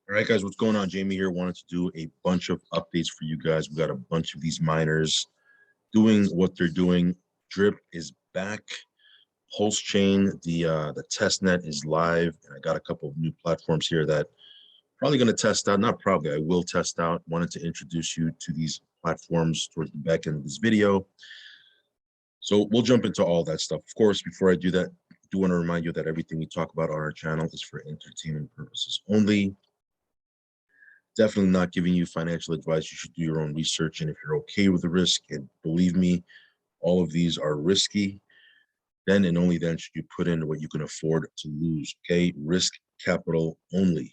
All right, guys, what's going on? Jamie here. Wanted to do a bunch of updates for you guys. We got a bunch of these miners doing what they're doing. Drip is back. Pulse Chain, the test net is live, and I got a couple of new platforms here that probably going to test out. Not probably, I will test out. Wanted to introduce you to these platforms towards the back end of this video. So we'll jump into all that stuff. Of course, before I do that, I do want to remind you that everything we talk about on our channel is for entertainment purposes only. Definitely not giving you financial advice. You should do your own research. And if you're okay with the risk, and believe me, all of these are risky, then and only then should you put in what you can afford to lose. Okay, risk capital only.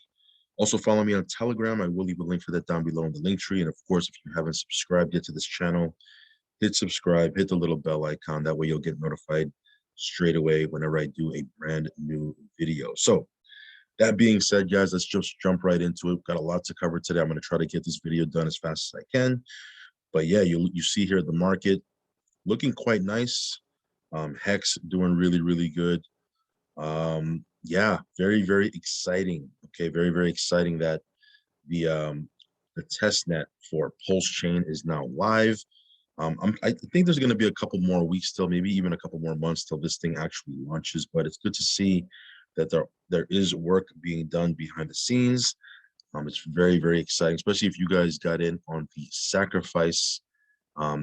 Also follow me on Telegram. I will leave a link for that down below in the link tree. And of course, if you haven't subscribed yet to this channel, hit subscribe, hit the little bell icon. That way you'll get notified straight away whenever I do a brand new video. So that being said, guys, let's just jump right into it. Got a lot to cover today. I'm going to try to get this video done as fast as I can. But yeah, you see here the market looking quite nice. Hex doing really, really good. Yeah, very, very exciting. Okay, very, very exciting that the test net for Pulse Chain is now live. I think there's going to be a couple more weeks still, maybe even a couple more months till this thing actually launches. But it's good to see that there is work being done behind the scenes. It's very, very exciting, especially if you guys got in on the sacrifice.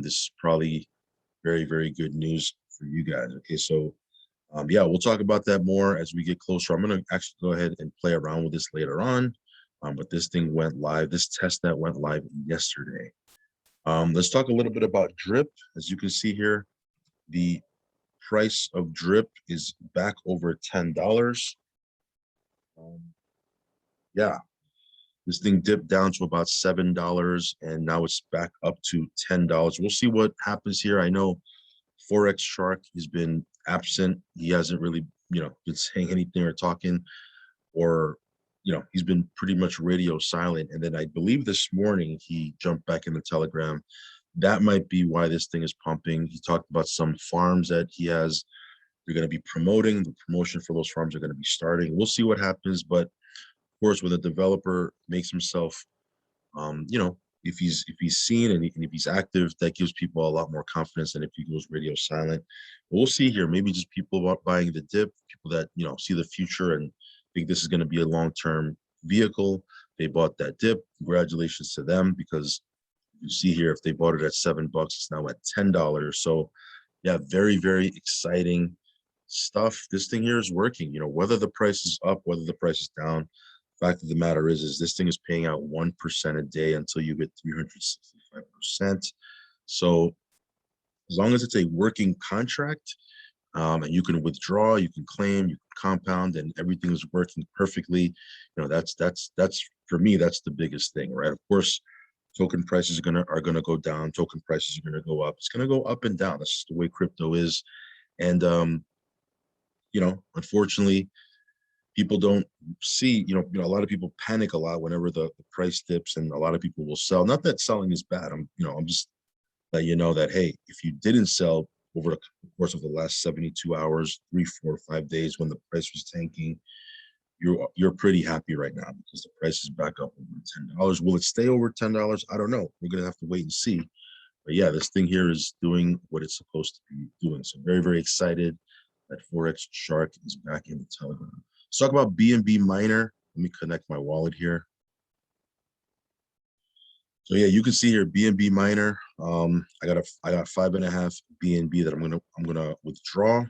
This is probably very, very good news for you guys. Okay, so yeah, we'll talk about that more as we get closer. I'm going to actually go ahead and play around with this later on. But this thing went live. This test net went live yesterday. Let's talk a little bit about drip. As you can see here, the price of drip is back over $10. Yeah, this thing dipped down to about $7 and now it's back up to $10. We'll see what happens here. I know Forex Shark has been absent. He hasn't really, been saying anything or talking, or he's been pretty much radio silent. And then I believe this morning he jumped back in the Telegram. That might be why this thing is pumping. He talked about some farms that he has. They're going to be promoting. The promotion for those farms are going to be starting. We'll see what happens. But of course, when a developer makes himself, if he's seen and if he's active, that gives people a lot more confidence than if he goes radio silent. But we'll see here. Maybe just people buying the dip, people that see the future and think this is going to be a long-term vehicle. They bought that dip. Congratulations to them, because you see here, if they bought it at $7, it's now at $10. So yeah, very, very exciting stuff. This thing here is working. Whether the price is up, whether the price is down, fact of the matter is this thing is paying out 1% a day until you get 365%. So as long as it's a working contract, and you can withdraw, you can claim, you can compound, and everything is working perfectly, that's for me, that's the biggest thing, right? Of course, token prices are gonna go down, token prices are gonna go up. It's gonna go up and down. That's just the way crypto is. And unfortunately, people don't see, a lot of people panic a lot whenever the price dips, and a lot of people will sell. Not that selling is bad. I'm just letting you know that, hey, if you didn't sell over the course of the last 72 hours, 3, 4, 5 days when the price was tanking, you're pretty happy right now because the price is back up over $10. Will it stay over $10? I don't know. We're gonna have to wait and see. But yeah, this thing here is doing what it's supposed to be doing. So very, very excited that Forex Shark is back in the Telegram. Let's talk about BNB Miner. Let me connect my wallet here. So yeah, you can see here BNB Miner. I got 5.5 BNB that I'm gonna withdraw.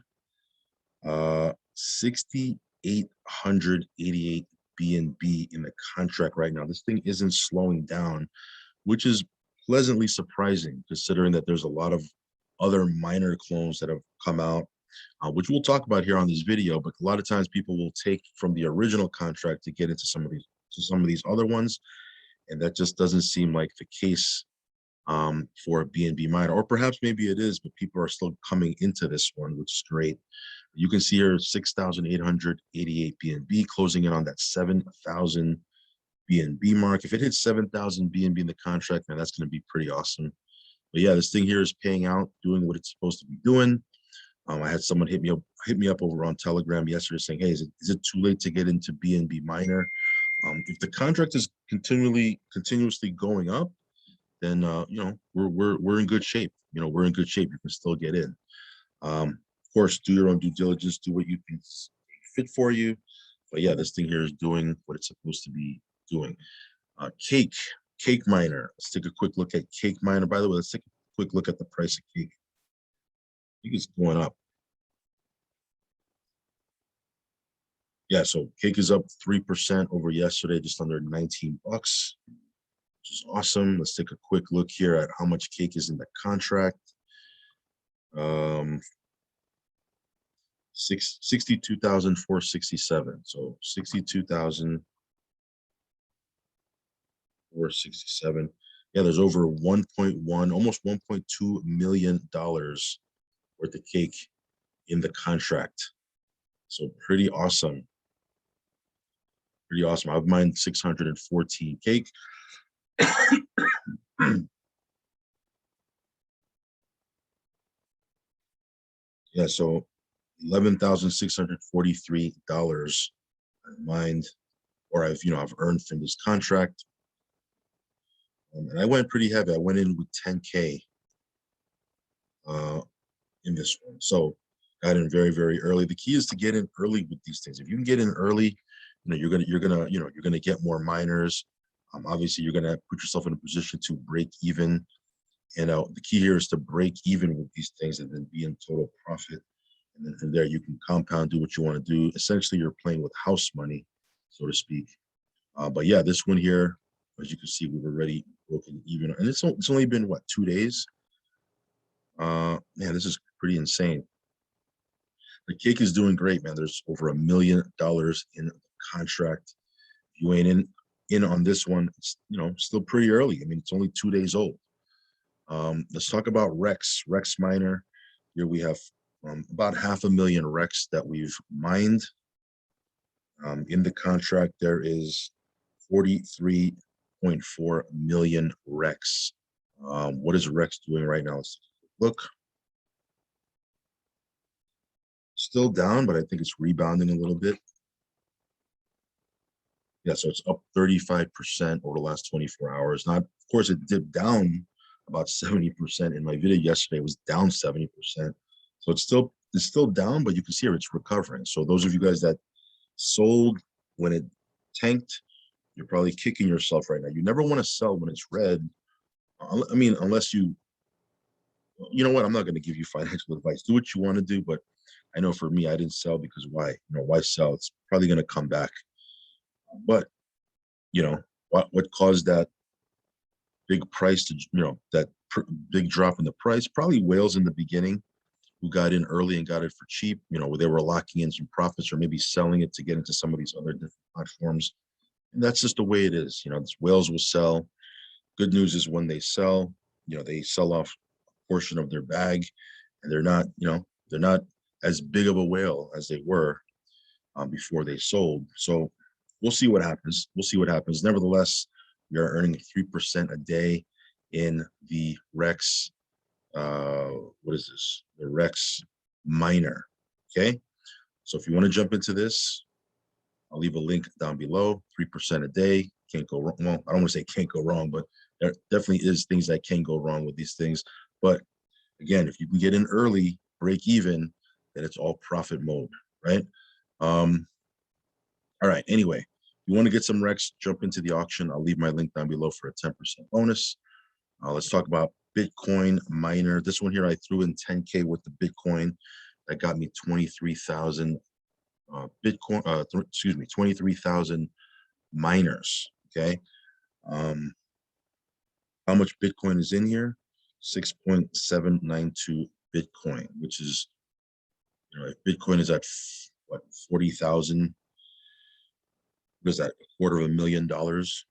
6,888 BNB in the contract right now. This thing isn't slowing down, which is pleasantly surprising considering that there's a lot of other miner clones that have come out, which we'll talk about here on this video. But a lot of times people will take from the original contract to get into some of these other ones, and that just doesn't seem like the case for a BNB miner. Or perhaps maybe it is, but people are still coming into this one, which is great. You can see here 6,888 BNB, closing in on that 7,000 BNB mark. If it hits 7,000 BNB in the contract, now that's going to be pretty awesome. But yeah, this thing here is paying out, doing what it's supposed to be doing. I had someone hit me up over on Telegram yesterday saying, hey, is it too late to get into BNB Miner? If the contract is continuously going up, then you know, we're in good shape. You know, we're in good shape. You can still get in. Of course, do your own due diligence, do what you think is fit for you. But yeah, this thing here is doing what it's supposed to be doing. Cake Miner. Let's take a quick look at Cake Miner. By the way, let's take a quick look at the price of cake. I think it's going up. Yeah, so cake is up 3% over yesterday, just under 19 bucks, which is awesome. Let's take a quick look here at how much cake is in the contract. 62,467. So 62,467. Yeah, there's over 1.1, almost 1.2 million dollars worth of cake in the contract. So pretty awesome. Pretty awesome. I've mined 614 cake. Yeah, so $11,643 I've mined, or I've earned from this contract. And I went pretty heavy. I went in with 10K in this one. So got in very, very early. The key is to get in early with these things. If you can get in early, you're gonna get more miners. Obviously, you're gonna put yourself in a position to break even. And the key here is to break even with these things and then be in total profit. And then from there, you can compound, do what you want to do. Essentially, you're playing with house money, so to speak. But yeah, this one here, as you can see, we've already broken even. And it's only been, what, 2 days? Man, this is pretty insane. The cake is doing great, man. There's over $1 million in the contract. If you ain't in on this one, it's still pretty early. I mean, it's only 2 days old. Let's talk about Rex Miner. Here we have about 500,000 Rex that we've mined. In the contract, there is 43.4 million Rex. What is Rex doing right now? Let's look. Still down, but I think it's rebounding a little bit. Yeah, so it's up 35% over the last 24 hours. Not, of course, it dipped down about 70%. In my video yesterday, it was down 70%. So it's still down, but you can see here it's recovering. So those of you guys that sold when it tanked, you're probably kicking yourself right now. You never want to sell when it's red. I mean, unless you know what, I'm not going to give you financial advice. Do what you want to do, but I know for me, I didn't sell because why? Why sell? It's probably going to come back. But what caused that big price to big drop in the price? Probably whales in the beginning who got in early and got it for cheap. Where they were locking in some profits or maybe selling it to get into some of these other different platforms. And that's just the way it is. Whales will sell. Good news is when they sell, they sell off a portion of their bag, and they're not as big of a whale as they were before they sold. So we'll see what happens. Nevertheless, we are earning 3% a day in the Rex. What is this? The Rex Miner. Okay. So if you want to jump into this, I'll leave a link down below. 3% a day. Can't go wrong. Well, I don't want to say can't go wrong, but there definitely is things that can go wrong with these things. But again, if you can get in early, break even, then it's all profit mode, right? All right. Anyway, you want to get some Rex, jump into the auction. I'll leave my link down below for a 10% bonus. Let's talk about Bitcoin Miner. This one here, I threw in 10K with the Bitcoin. That got me 23,000 Bitcoin. 23,000 miners. Okay. How much Bitcoin is in here? 6.792 Bitcoin, which is, if Bitcoin is at what, 40,000. What is that? $250,000,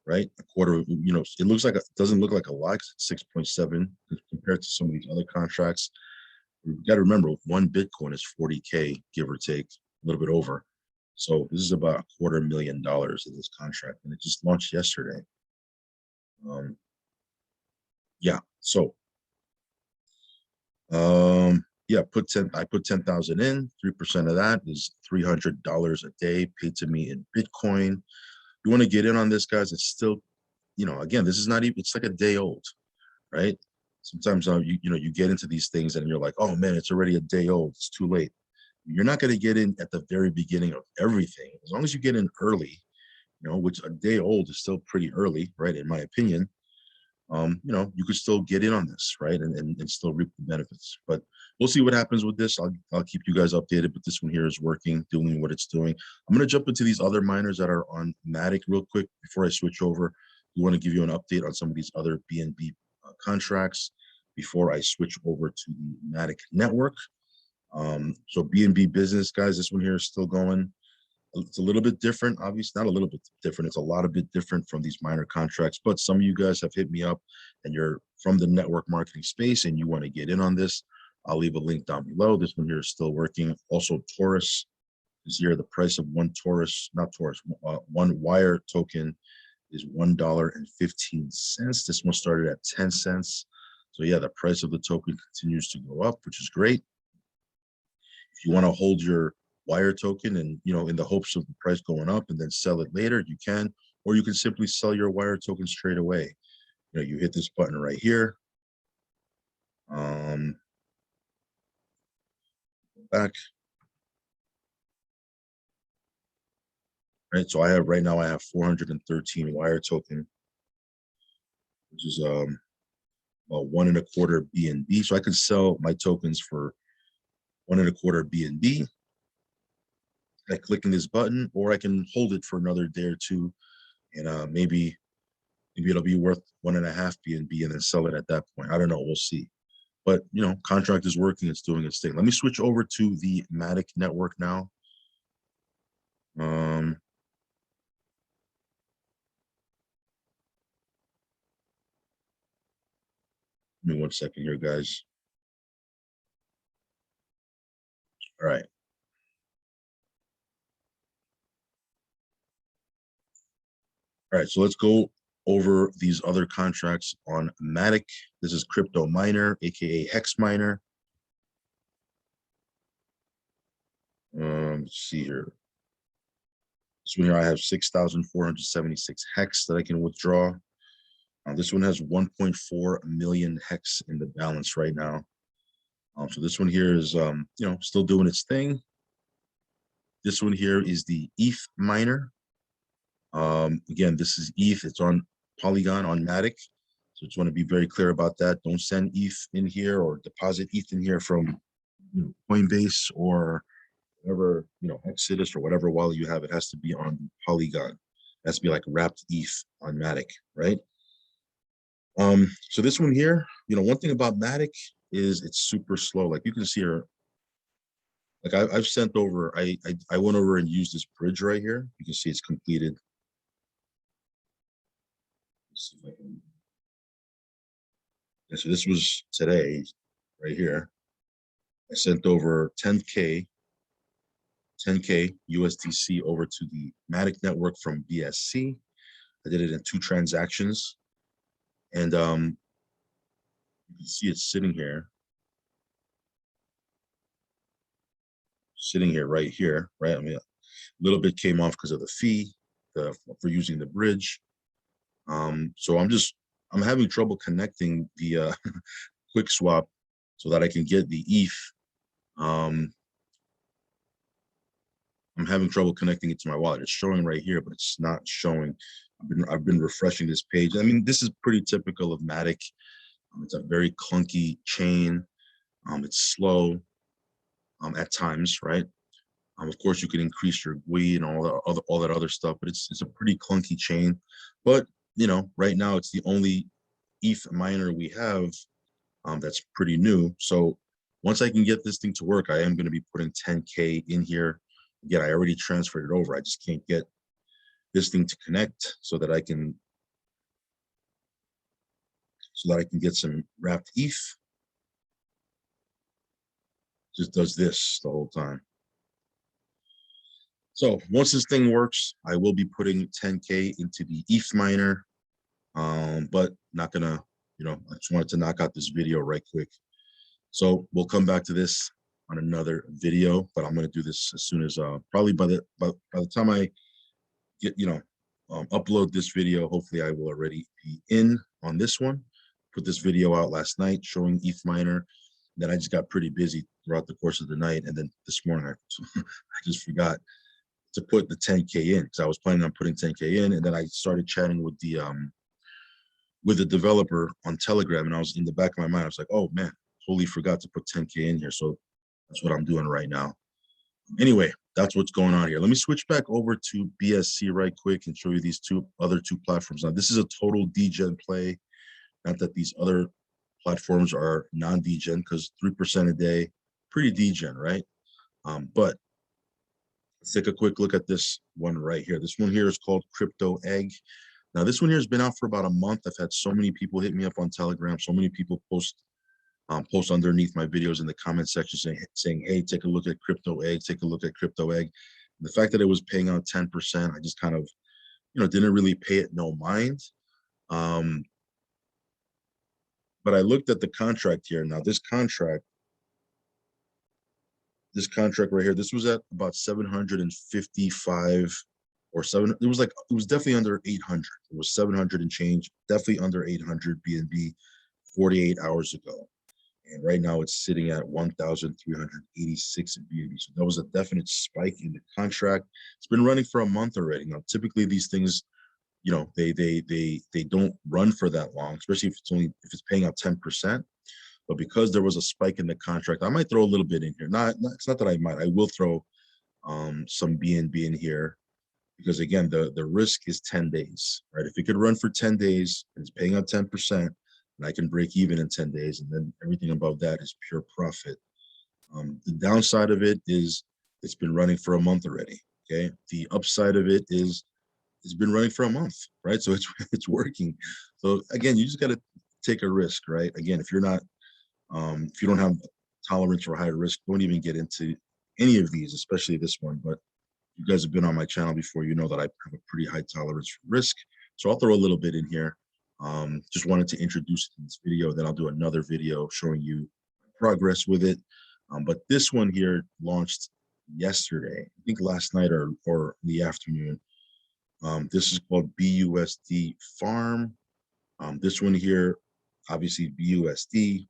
right? A quarter of, it looks like, it doesn't look like a lot. It's 6.7 compared to some of these other contracts. We've got to remember, one Bitcoin is 40K, give or take, a little bit over. So this is about $250,000 in this contract, and it just launched yesterday. Yeah. So, yeah, I put 10,000 in. 3% of that is $300 a day paid to me in Bitcoin. You want to get in on this, guys. It's still, again, this is not even, it's like a day old, right? Sometimes you get into these things and you're like, oh man, it's already a day old. It's too late. You're not going to get in at the very beginning of everything. As long as you get in early, which a day old is still pretty early, right? In my opinion, you could still get in on this, right? And still reap the benefits. But we'll see what happens with this. I'll keep you guys updated, but this one here is working, doing what it's doing. I'm going to jump into these other miners that are on Matic real quick before I switch over. We want to give you an update on some of these other BNB contracts before I switch over to the Matic network. So BNB business, guys, this one here is still going. It's a little bit different, obviously not a little bit different. It's a lot of bit different from these minor contracts, but some of you guys have hit me up and you're from the network marketing space and you want to get in on this. I'll leave a link down below. This one here is still working. Also Taurus is here. The price of one wire token is $1.15. This one started at 10 cents. So yeah, the price of the token continues to go up, which is great. If you want to hold your wire token and in the hopes of the price going up and then sell it later, you can, or you can simply sell your wire token straight away. You hit this button right here. Back. Right, so I have 413 wire token, which is well, 1 1/4 BNB. So I can sell my tokens for 1 1/4 BNB. By clicking this button, or I can hold it for another day or two, and maybe it'll be worth 1.5 BNB and then sell it at that point. I don't know. We'll see. But contract is working. It's doing its thing. Let me switch over to the Matic network now. Give me 1 second here, guys. All right. All right, so let's go over these other contracts on Matic. This is Crypto Miner, aka Hex Miner. Let's see here. This one here, I have 6,476 hex that I can withdraw. This one has 1.4 million hex in the balance right now. So this one here is, still doing its thing. This one here is the ETH miner. Again, this is ETH. It's on Polygon on Matic. So just want to be very clear about that. Don't send ETH in here or deposit ETH in here from Coinbase or whatever, Exodus or whatever wallet you have. It has to be on Polygon. It has to be like wrapped ETH on Matic, right? So this one here, one thing about Matic is it's super slow. Like you can see here, like I've sent over, I went over and used this bridge right here. You can see it's completed. Let's see if I can. And so this was today, right here. I sent over 10K USDC over to the Matic network from BSC. I did it in 2 transactions. And you can see it's sitting here right here, right? I mean, a little bit came off because of the fee for using the bridge. So I'm having trouble connecting the quick swap so that I can get the ETH. I'm having trouble connecting it to my wallet. It's showing right here, but it's not showing. I've been refreshing this page. I mean, this is pretty typical of Matic. It's a very clunky chain. It's slow at times, right? Of course, you can increase your GUI and all that other stuff, but it's a pretty clunky chain. But right now it's the only ETH miner we have that's pretty new. So once I can get this thing to work, I am going to be putting 10K in here. Again, I already transferred it over. I just can't get this thing to connect so that I can get some wrapped ETH. Just does this the whole time. So once this thing works, I will be putting 10K into the ETH miner, but not gonna, I just wanted to knock out this video right quick. So we'll come back to this on another video, but I'm gonna do this as soon as probably by the time I get upload this video. Hopefully I will already be in on this one. Put this video out last night showing ETH miner. Then I just got pretty busy throughout the course of the night. And then this morning, I just forgot to put the 10K in because I was planning on putting 10K in. And then I started chatting with the developer on Telegram. And I was in the back of my mind, I was like, oh man, totally forgot to put 10K in here. So that's what I'm doing right now. Anyway, that's what's going on here. Let me switch back over to BSC right quick and show you these other two platforms. Now, this is a total degen play. Not that these other platforms are non-degen, because 3% a day, pretty degen, right? But let's take a quick look at this one right here. This one here is called Crypto Egg. Now, this one here has been out for about a month. I've had so many people hit me up on Telegram. So many people post underneath my videos in the comment section saying, hey, take a look at Crypto Egg, take a look at Crypto Egg. And the fact that it was paying out 10%, I just kind of, didn't really pay it no mind. But I looked at the contract here. Now, this contract right here, this was at about 755 or 7. It was definitely under 800. It was 700 and change, definitely under 800 BNB 48 hours ago. And right now it's sitting at 1,386 BNB. So that was a definite spike in the contract. It's been running for a month already. Now, typically these things, they don't run for that long, especially if it's paying out 10%. But because there was a spike in the contract, I might throw a little bit in here. It's not that I might. I will throw some BNB in here because again, the risk is 10 days, right? If it could run for 10 days and it's paying out 10%, and I can break even in 10 days, and then everything above that is pure profit. The downside of it is it's been running for a month already. Okay. The upside of it is it's been running for a month, right? So it's working. So again, you just got to take a risk, right? Again, if you're not, if you don't have tolerance for high risk, don't even get into any of these, especially this one. But you guys have been on my channel before, you know that I have a pretty high tolerance for risk. So I'll throw a little bit in here. Just wanted to introduce it in this video, then I'll do another video showing you progress with it. But this one here launched yesterday, I think last night or in the afternoon. This is called BUSD Farm. This one here, obviously BUSD.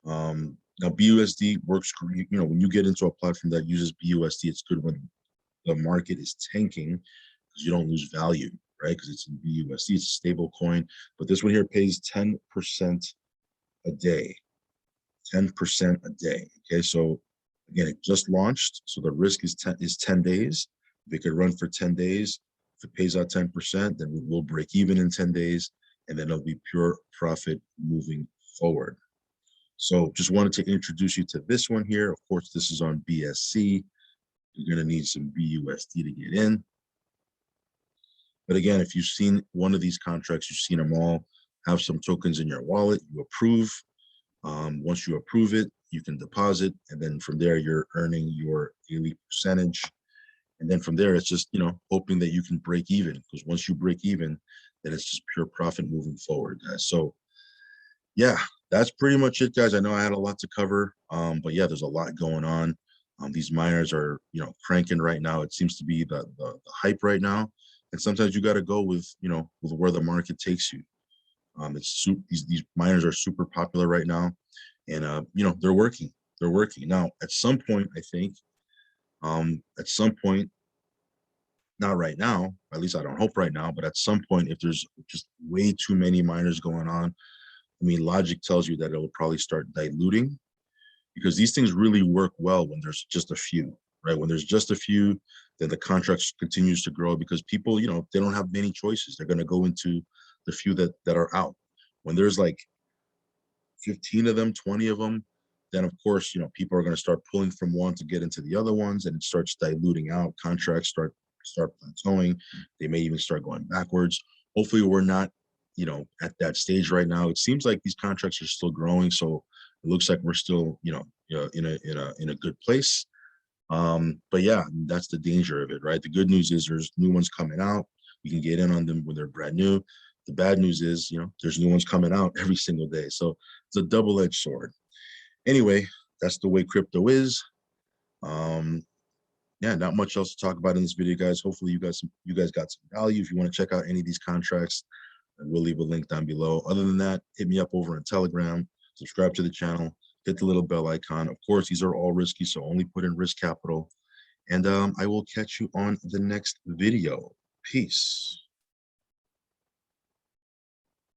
Now BUSD works, when you get into a platform that uses BUSD, it's good when the market is tanking because you don't lose value, right? Because it's in BUSD, it's a stable coin. But this one here pays 10% a day, 10% a day. Okay, so again, it just launched, so the risk is 10 days. If it could run for 10 days, if it pays out 10%, then we'll break even in 10 days, and then it'll be pure profit moving forward. So just wanted to introduce you to this one here. Of course, this is on BSC. You're going to need some BUSD to get in. But again, if you've seen one of these contracts, you've seen them all, have some tokens in your wallet, you approve. Once you approve it, you can deposit. And then from there, you're earning your daily percentage. And then from there, it's just, hoping that you can break even, because once you break even, then it's just pure profit moving forward, guys. So yeah, that's pretty much it, guys. I know I had a lot to cover, but yeah, there's a lot going on. These miners are, cranking right now. It seems to be the hype right now. And sometimes you got to go with, with where the market takes you. These miners are super popular right now, and they're working. They're working now. At some point, I think, at some point, not right now, at least I don't hope right now, but at some point, if there's just way too many miners going on, I mean, logic tells you that it'll probably start diluting, because these things really work well when there's just a few, right? When there's just a few, then the contract continues to grow because people, they don't have many choices. They're going to go into the few that are out. When there's like 15 of them, 20 of them, then of course, people are going to start pulling from one to get into the other ones, and it starts diluting out. Contracts start plateauing. They may even start going backwards. Hopefully we're not, at that stage right now. It seems like these contracts are still growing, so it looks like we're still, in a good place. But yeah, that's the danger of it, right? The good news is there's new ones coming out. You can get in on them when they're brand new. The bad news is, there's new ones coming out every single day. So it's a double-edged sword. Anyway, that's the way crypto is. yeah, not much else to talk about in this video, guys. Hopefully you guys got some value. If you want to check out any of these contracts, we'll leave a link down below. Other than that, hit me up over on Telegram, subscribe to the channel, hit the little bell icon. Of course, these are all risky, so only put in risk capital. And I will catch you on the next video. Peace.